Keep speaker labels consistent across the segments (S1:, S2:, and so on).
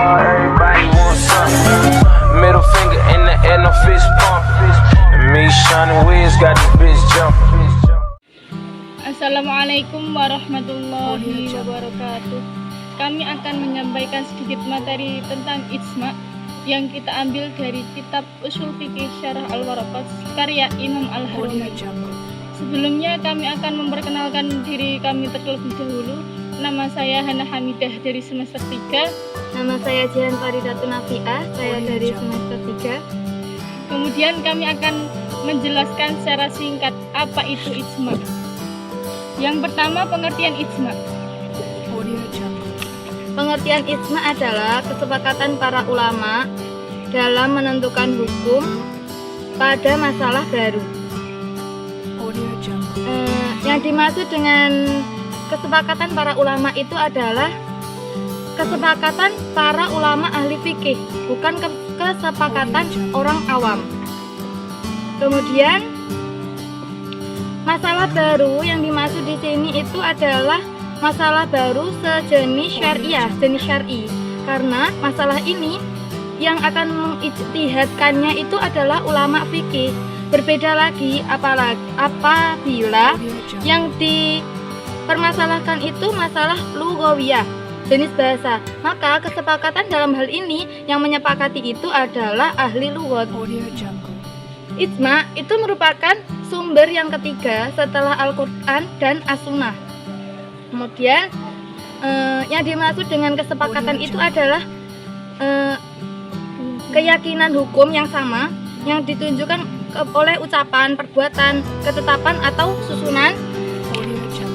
S1: Everybody wants something. Middle finger in the air, no fist pump. And me, Shawnee Wiz, got this bitch jumping.
S2: Assalamualaikum warahmatullahi wabarakatuh. Kami akan menyampaikan sedikit materi tentang ijma yang kita ambil dari kitab Ushul Fiqih Syarah Al-Waraqat karya Imam Al-Haramain. Sebelumnya kami akan memperkenalkan diri kami terlebih dahulu. Nama saya Hana Hamidah dari semester 3.
S3: Nama saya Jihan Faridatun Nafiah, saya dari semester 3.
S2: Kemudian kami akan menjelaskan secara singkat apa itu ijma. Yang pertama, pengertian ijma.
S3: Pengertian ijma adalah kesepakatan para ulama dalam menentukan hukum pada masalah baru. Yang dimaksud dengan kesepakatan para ulama itu adalah kesepakatan para ulama ahli fikih, bukan kesepakatan orang awam. Kemudian masalah baru yang dimaksud di sini itu adalah masalah baru sejenis syariah, jenis syar'i. Karena masalah ini yang akan mengijtihadkannya itu adalah ulama fikih. Berbeda lagi apabila yang dipermasalahkan itu masalah lughawiyah, jenis bahasa. Maka kesepakatan dalam hal ini yang menyepakati itu adalah ahli lughat. Ijma itu merupakan sumber yang ketiga setelah Al-Quran dan As-Sunnah. Kemudian yang dimaksud dengan kesepakatan itu adalah keyakinan hukum yang sama yang ditunjukkan oleh ucapan, perbuatan, ketetapan atau susunan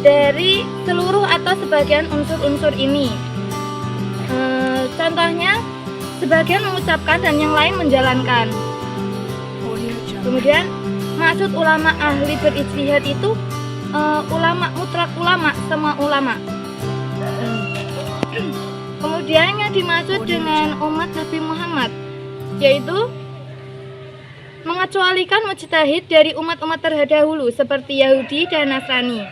S3: dari seluruh atau sebagian unsur-unsur ini. Contohnya, sebagian mengucapkan dan yang lain menjalankan. Kemudian maksud ulama ahli berijtihad itu ulama mutlak, ulama, semua ulama. Kemudian yang dimaksud dengan umat Nabi Muhammad yaitu mengecualikan mujtahid dari umat-umat terdahulu seperti Yahudi dan Nasrani.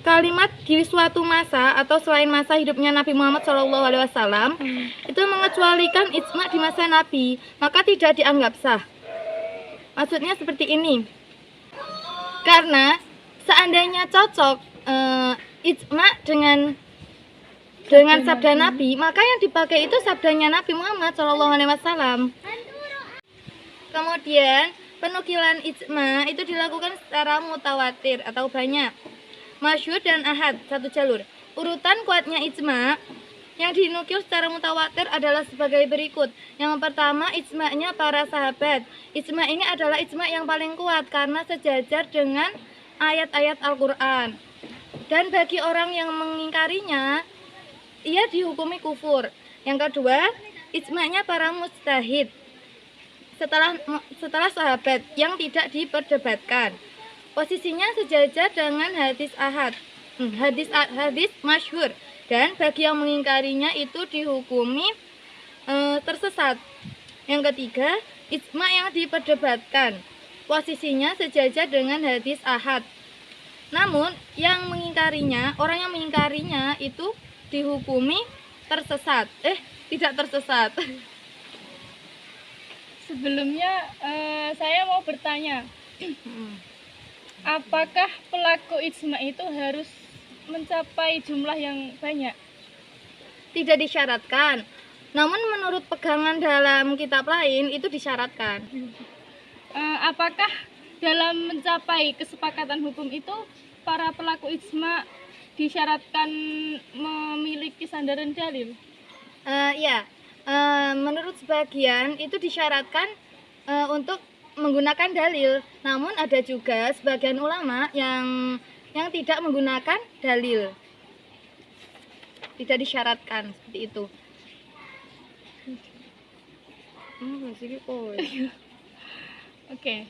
S3: Kalimat di suatu masa atau selain masa hidupnya Nabi Muhammad SAW itu mengecualikan ijma di masa Nabi, maka tidak dianggap sah. Maksudnya seperti ini. Karena seandainya cocok ijma dengan sabda Nabi, maka yang dipakai itu sabdanya Nabi Muhammad SAW. Kemudian penukilan ijma itu dilakukan secara mutawatir atau banyak, masyhur dan ahad, satu jalur. Urutan kuatnya ijma yang dinukil secara mutawatir adalah sebagai berikut. Yang pertama, ijma'nya para sahabat. Ijma' ini adalah ijma' yang paling kuat karena sejajar dengan ayat-ayat Al-Quran. Dan bagi orang yang mengingkarinya, ia dihukumi kufur. Yang kedua, ijma'nya para mujtahid setelah sahabat yang tidak diperdebatkan. Posisinya sejajar dengan hadis ahad, hadis masyhur. Dan bagi yang mengingkarinya itu dihukumi tersesat. Yang ketiga, ijma yang diperdebatkan. Posisinya sejajar dengan hadis ahad. Namun yang mengingkarinya, orang yang mengingkarinya itu dihukumi tersesat. Tidak tersesat.
S2: Sebelumnya saya mau bertanya, apakah pelaku ijma itu harus mencapai jumlah yang banyak?
S3: Tidak disyaratkan. Namun menurut pegangan dalam kitab lain itu disyaratkan.
S2: Apakah dalam mencapai kesepakatan hukum itu para pelaku ijma disyaratkan memiliki sandaran dalil?
S3: Menurut sebagian itu disyaratkan untuk menggunakan dalil. Namun ada juga sebagian ulama yang tidak menggunakan dalil, tidak disyaratkan seperti itu.
S2: Oke.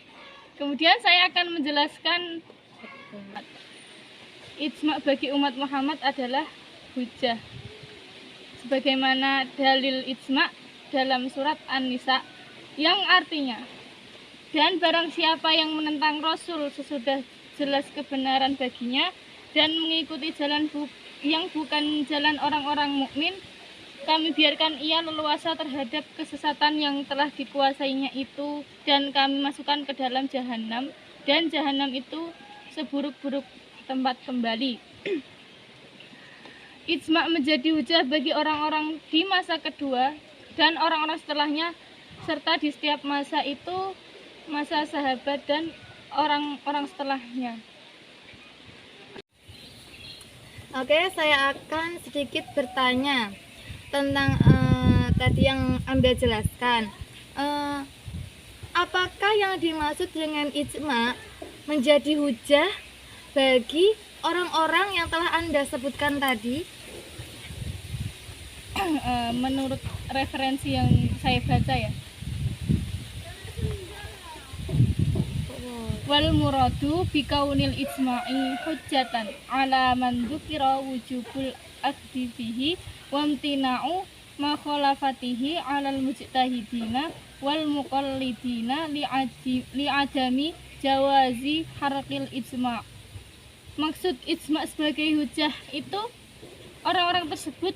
S2: Kemudian saya akan menjelaskan ijma bagi umat Muhammad adalah hujjah. Sebagaimana dalil ijma dalam surat An-Nisa yang artinya, dan barang siapa yang menentang Rasul sesudah jelas kebenaran baginya dan mengikuti jalan yang bukan jalan orang-orang mukmin, kami biarkan ia leluasa terhadap kesesatan yang telah dikuasainya itu, dan kami masukkan ke dalam jahanam, dan jahanam itu seburuk-buruk tempat kembali. Ijma menjadi hujah bagi orang-orang di masa kedua dan orang-orang setelahnya, serta di setiap masa itu, masa sahabat dan orang-orang setelahnya.
S3: Oke, saya akan sedikit bertanya tentang tadi yang Anda jelaskan. Apakah yang dimaksud dengan ijma menjadi hujah bagi orang-orang yang telah Anda sebutkan tadi?
S2: Menurut referensi yang saya baca ya, wal muradu bikaunil ijma'i hujjatan ala man dzukira wujubul akhdhi fihi wa imtina'u ma khalafatihi 'alal mujtahidina wal muqallidina li'adami jawazi harqil ijma'. Maksud ijma' sebagai hujah itu orang-orang tersebut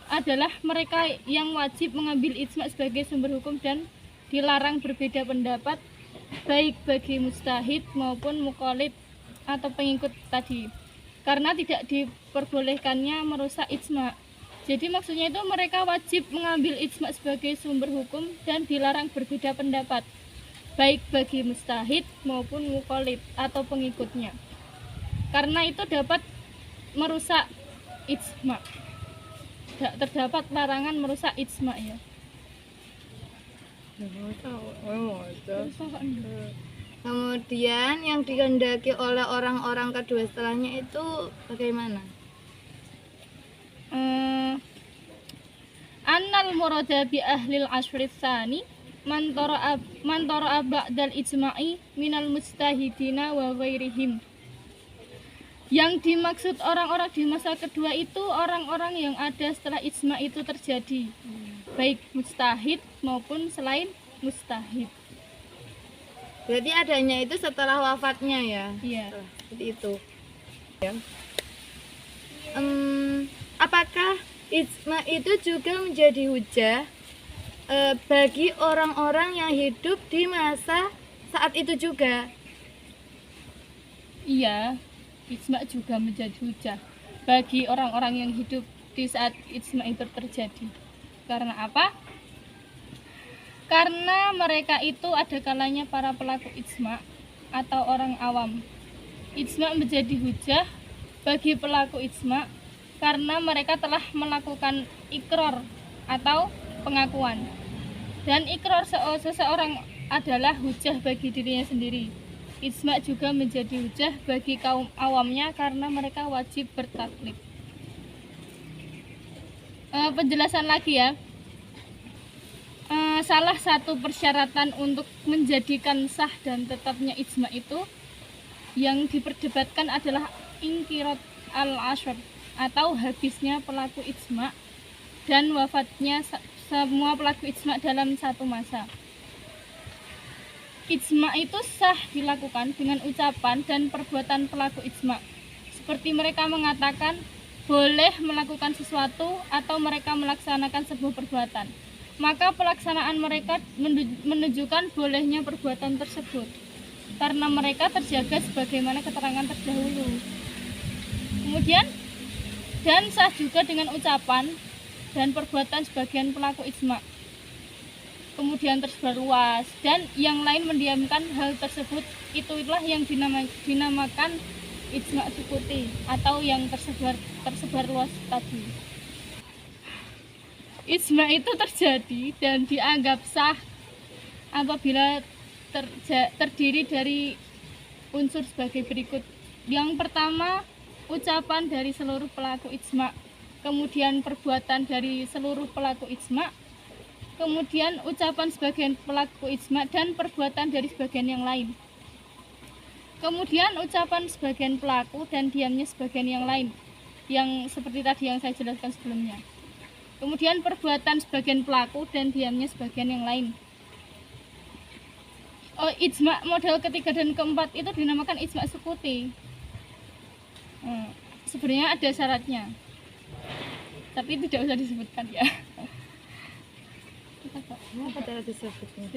S2: adalah mereka yang wajib mengambil ijma' sebagai sumber hukum dan dilarang berbeda pendapat, baik bagi mustahid maupun muqallid atau pengikut tadi, karena tidak diperbolehkannya merusak ijma'. Jadi maksudnya itu mereka wajib mengambil ijma' sebagai sumber hukum dan dilarang berbeda pendapat, baik bagi mustahid maupun muqallid atau pengikutnya, karena itu dapat merusak ijma'. Terdapat larangan merusak ijma' ya.
S3: Kemudian yang dikehendaki oleh orang-orang kedua setelahnya itu bagaimana?
S2: Annal murada bi ahlil asri tsani man tara'a ba'dal ijma'i minal mujtahidina wa ghairihim. Yang dimaksud orang-orang di masa kedua itu orang-orang yang ada setelah ijma' itu terjadi, baik mujtahid maupun selain mujtahid.
S3: Berarti adanya itu setelah wafatnya ya?
S2: Iya.
S3: Seperti itu. Ya. Apakah ijma' itu juga menjadi hujah bagi orang-orang yang hidup di masa saat itu juga?
S2: Iya, ijma' juga menjadi hujah bagi orang-orang yang hidup di saat ijma' itu terjadi. Karena apa? Karena mereka itu ada kalanya para pelaku ijma' atau orang awam. Ijma' menjadi hujah bagi pelaku ijma' karena mereka telah melakukan ikrar atau pengakuan. Dan ikrar seseorang adalah hujah bagi dirinya sendiri. Ijma' juga menjadi hujah bagi kaum awamnya karena mereka wajib bertaklid. Penjelasan lagi ya. Salah satu persyaratan untuk menjadikan sah dan tetapnya ijma' itu yang diperdebatkan adalah inqirat al-ashr atau habisnya pelaku ijma' dan wafatnya semua pelaku ijma' dalam satu masa. Ijma' itu sah dilakukan dengan ucapan dan perbuatan pelaku ijma', seperti mereka mengatakan boleh melakukan sesuatu atau mereka melaksanakan sebuah perbuatan. Maka pelaksanaan mereka menunjukkan bolehnya perbuatan tersebut, karena mereka terjaga sebagaimana keterangan terdahulu. Kemudian, dan sah juga dengan ucapan dan perbuatan sebagian pelaku ijma', kemudian tersebar luas, dan yang lain mendiamkan hal tersebut. Itulah yang dinamakan ijma' sukuti atau yang tersebar luas tadi. Ijma' itu terjadi dan dianggap sah apabila terdiri dari unsur sebagai berikut. Yang pertama, ucapan dari seluruh pelaku ijma', kemudian perbuatan dari seluruh pelaku ijma', kemudian ucapan sebagian pelaku ijma' dan perbuatan dari sebagian yang lain. Kemudian ucapan sebagian pelaku dan diamnya sebagian yang lain, yang seperti tadi yang saya jelaskan sebelumnya. Kemudian perbuatan sebagian pelaku dan diamnya sebagian yang lain. Ijma' model ketiga dan keempat itu dinamakan ijma' sukuti. sebenarnya ada syaratnya, tapi tidak usah disebutkan ya.
S3: Apa cara disebutnya?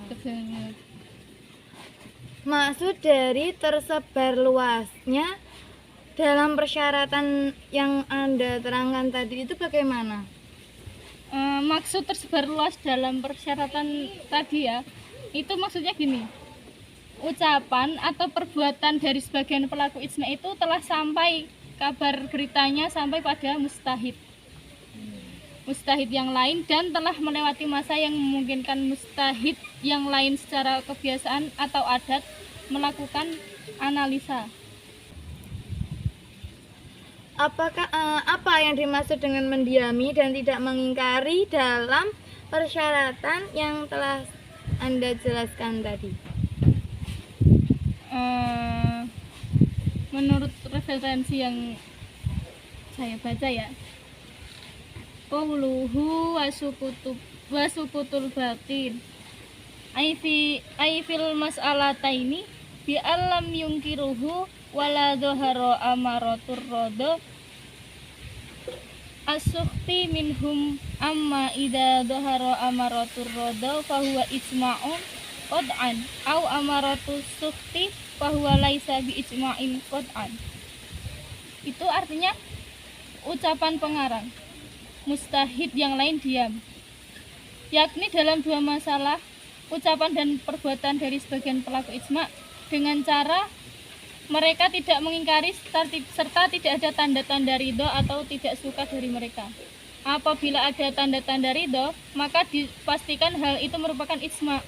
S2: Kebenaran.
S3: Maksud dari tersebar luasnya dalam persyaratan yang Anda terangkan tadi itu bagaimana?
S2: Maksud tersebar luas dalam persyaratan tadi ya, itu maksudnya gini, ucapan atau perbuatan dari sebagian pelaku ijma itu telah sampai, kabar beritanya sampai pada mustahid yang lain, dan telah melewati masa yang memungkinkan mustahid yang lain secara kebiasaan atau adat melakukan analisa.
S3: Apakah apa yang dimaksud dengan mendiami dan tidak mengingkari dalam persyaratan yang telah Anda jelaskan tadi?
S2: Menurut referensi yang saya baca ya, qauluhu wasukutul batin fil mas'alataini bi alam yungkiruhu wala dhahara amaratur rada as-sukhti minhum amma idza dhahara amaratur rada fa huwa ijma'un qad'an au amaratus sukhti fa huwa laisa bi ijma'in qad'an. Itu artinya ucapan pengarang, mustahid yang lain diam, yakni dalam dua masalah ucapan dan perbuatan dari sebagian pelaku ijma dengan cara mereka tidak mengingkari serta tidak ada tanda-tanda ridho atau tidak suka dari mereka. Apabila ada tanda-tanda ridho, maka dipastikan hal itu merupakan ijma.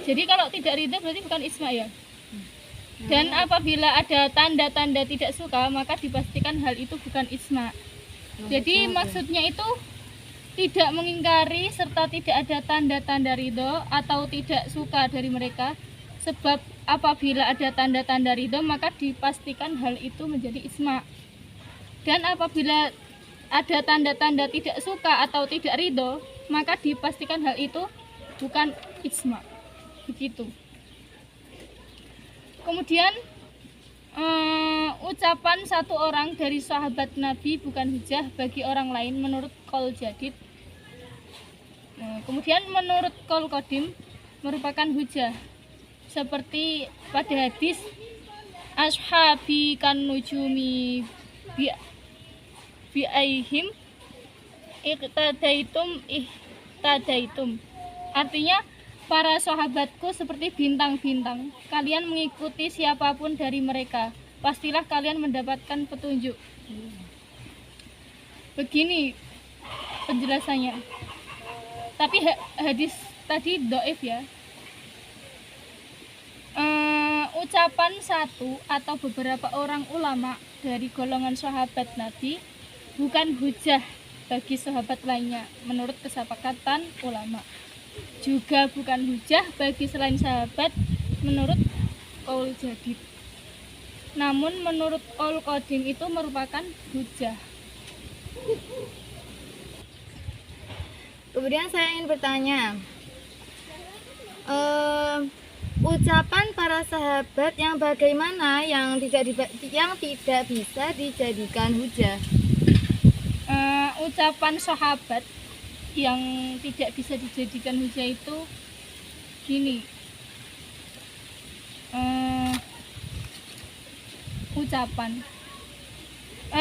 S2: Jadi kalau tidak ridho berarti bukan ijma ya. Dan apabila ada tanda-tanda tidak suka, maka dipastikan hal itu bukan ijma. Jadi maksudnya itu tidak mengingkari serta tidak ada tanda-tanda ridho atau tidak suka dari mereka. Sebab apabila ada tanda-tanda ridho, maka dipastikan hal itu menjadi ijma. Dan apabila ada tanda-tanda tidak suka atau tidak ridho, maka dipastikan hal itu bukan ijma. Begitu. Kemudian ucapan satu orang dari sahabat Nabi bukan hujah bagi orang lain menurut qaul jadid. Kemudian menurut qaul qadim merupakan hujah, seperti pada hadis ashabi kan nujumi bi'aihim ihtadaitum. Artinya para sahabatku seperti bintang-bintang, kalian mengikuti siapapun dari mereka, pastilah kalian mendapatkan petunjuk. Begini penjelasannya. Tapi hadis tadi dhaif ya. Ucapan satu atau beberapa orang ulama dari golongan sahabat Nabi bukan hujah bagi sahabat lainnya menurut kesepakatan ulama. Juga bukan hujah bagi selain sahabat menurut qaul jadid. Namun menurut qaul qadim itu merupakan hujah.
S3: Kemudian saya ingin bertanya, ucapan para sahabat yang bagaimana yang tidak bisa dijadikan hujah?
S2: Ucapan sahabat yang tidak bisa dijadikan hujah itu gini, ucapan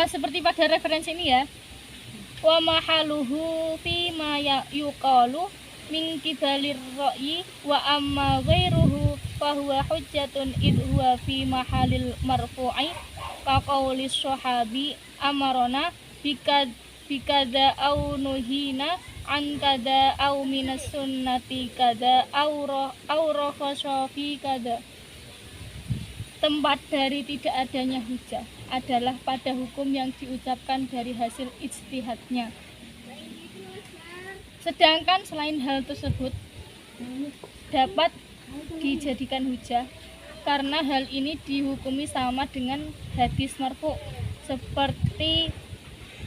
S2: seperti pada referensi ini ya, wa mahaluhu fi ma yuqalu min kibalir ra'yi wa amma ghairuhu fa huwa hujjatun id huwa fi mahalil marfu'i ka qaulis sahabi amarona bikada au nuhina an kada au minas sunnati kada au rakhasa fi kada. Tempat dari tidak adanya hujah adalah pada hukum yang diucapkan dari hasil ijtihadnya. Sedangkan selain hal tersebut dapat dijadikan hujah karena hal ini dihukumi sama dengan hadis marfu, seperti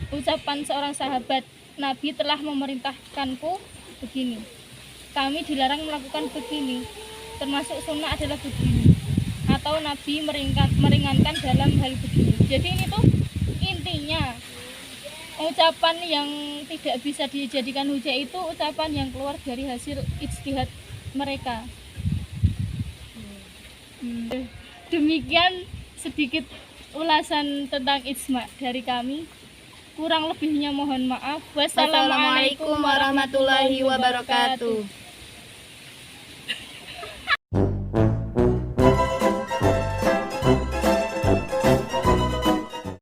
S2: ucapan seorang sahabat, Nabi telah memerintahkanku begini, kami dilarang melakukan begini, termasuk sunnah adalah begini, atau Nabi meringankan dalam hal begini. Jadi ini tuh intinya ucapan yang tidak bisa dijadikan hujah itu ucapan yang keluar dari hasil ijtihad mereka. Demikian sedikit ulasan tentang ijma dari kami. Kurang lebihnya mohon maaf. Wassalamualaikum warahmatullahi wabarakatuh.